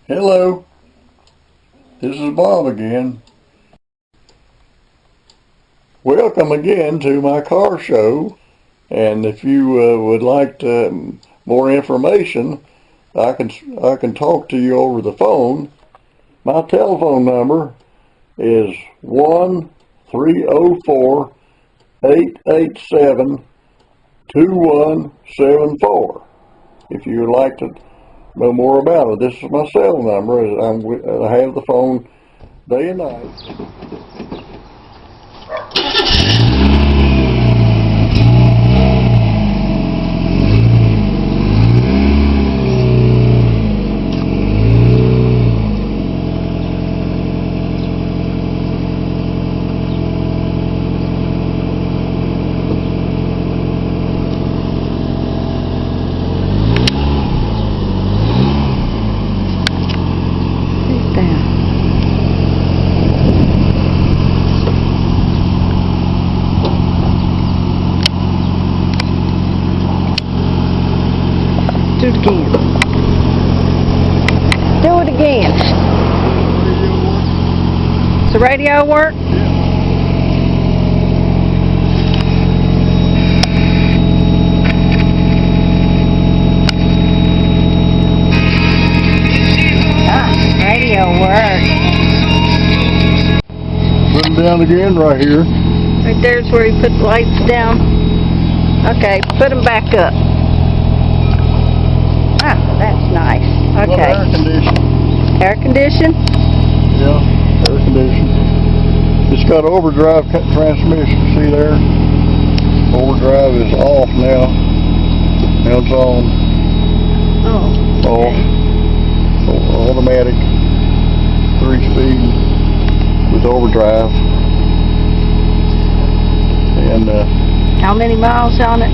Hello, this is Bob again. Welcome again to my car show, and if you would like more information, I can talk to you over the phone. My telephone number is 1-304-887-2174. If you would like to know more about it, this is my cell number. I have the phone day and night. Do it again. Do it again. Does the radio work? Radio works. Put them down again right here. Right there's where you put the lights down. Okay, put them back up. Ah, that's nice. Okay. Air conditioning. Air condition? Yeah, air conditioning. It's got overdrive transmission. See there? Overdrive is off now. Now it's on. Oh. Off. Automatic. 3-speed with overdrive. And how many miles on it?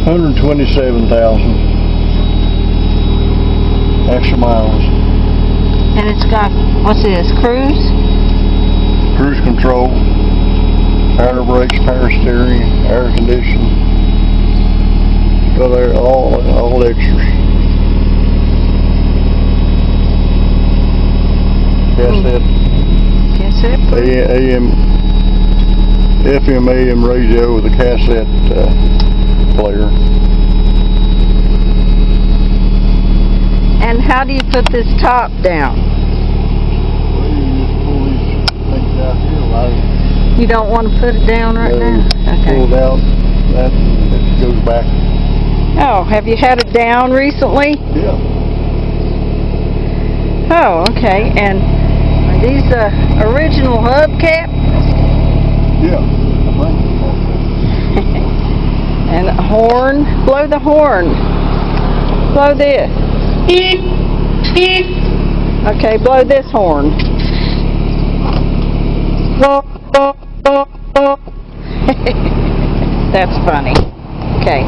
127,000 extra miles. And it's got, what's this, cruise? Cruise control, power brakes, power steering, air conditioning. Got all extras. Cassette AM, FM, AM radio with a cassette player. And how do you put this top down? Well, you just pull these things out here, right? You don't want to put it down right now? Okay. Pull down, that it goes back. Oh, have you had it down recently? Yeah. Oh, okay. And are these the original hubcaps? Yeah. And a horn. Blow the horn. Blow this. Okay, blow this horn. That's funny. Okay.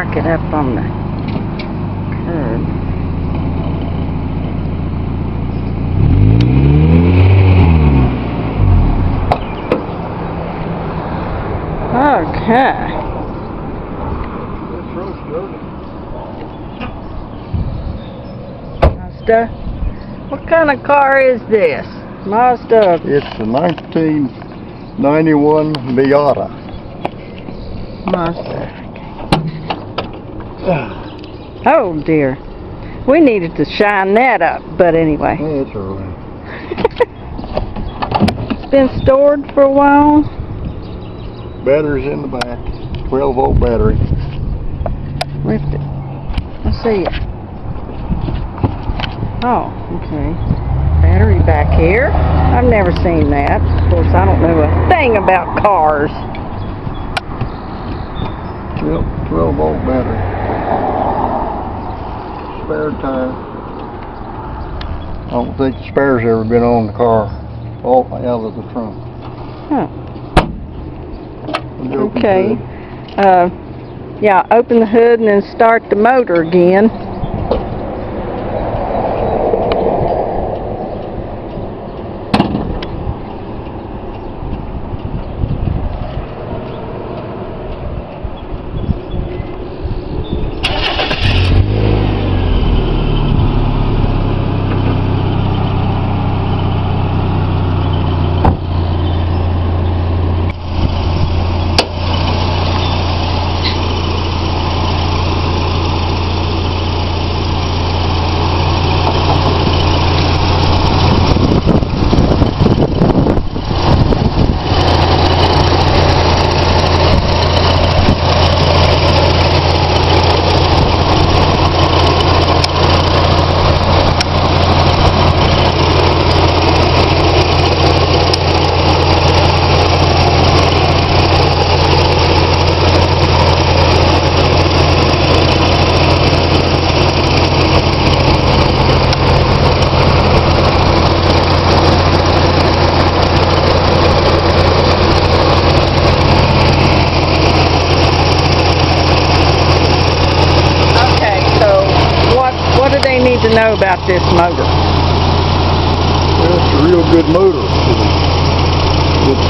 park it up on the curb. Okay. Mazda. What kind of car is this? Mazda. It's a 1991 Miata. Mazda. Oh dear. We needed to shine that up, but anyway. That's all right. It's been stored for a while. Battery's in the back. 12-volt battery. Lift it. Let's see it. Oh, okay. Battery back here. I've never seen that. Of course, I don't know a thing about cars. Yep, 12-volt battery. Spare tire. I don't think the spare's ever been on the car. All out of the trunk. Huh. Open Okay. hood. Yeah, open the hood and then start the motor again. To know about this motor? Well, it's a real good motor. It's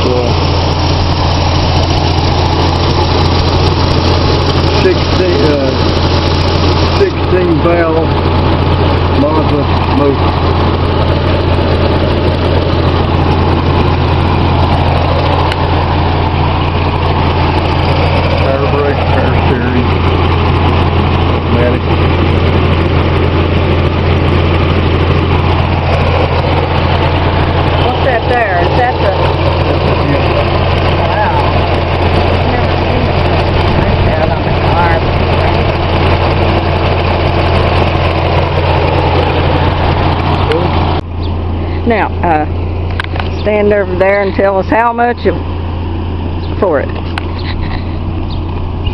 16 valve Mazda motor. Power brake, power steering, automatic. There, is that the... Wow. Never seen it like that on the car. Now, stand over there and tell us how much for it.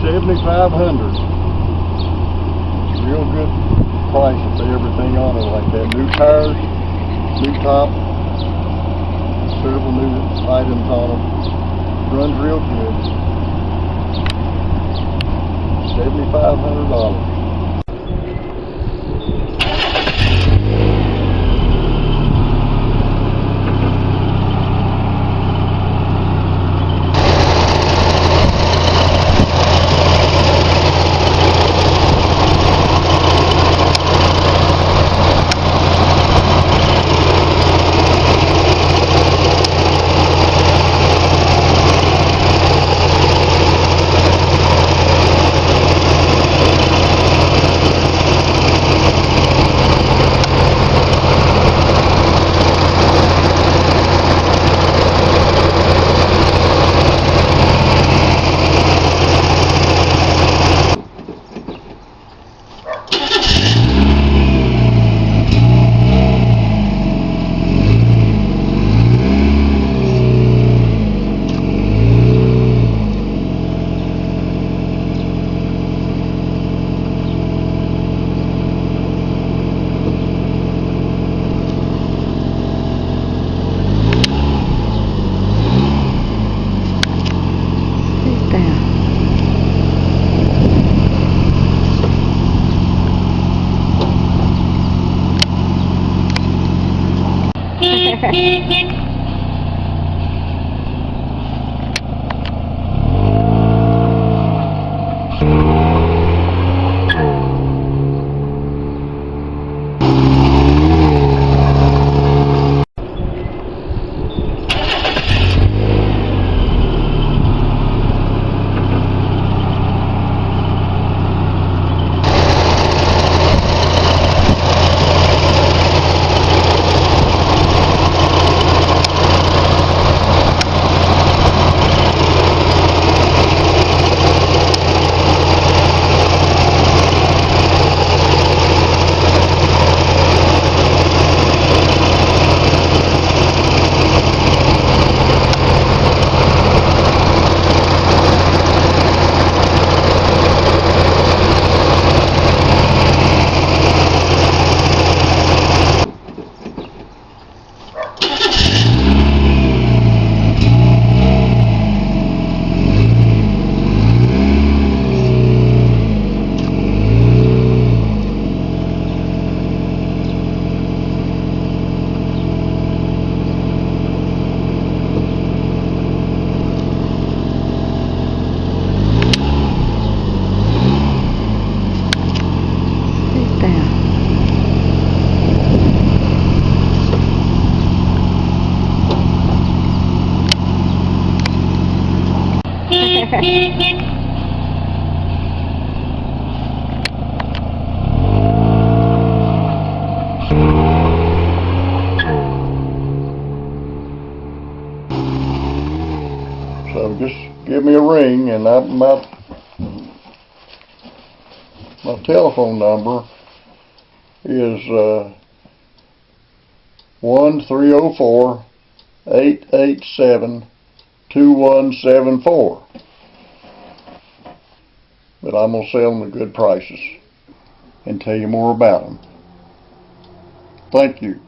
$7,500. It's a real good price to put everything on it like that. New tires, new top. Several new items on them. Runs real good. $7,500. So just give me a ring, and my telephone number is 1-304-887-2174. But I'm going to sell them at good prices and tell you more about them. Thank you.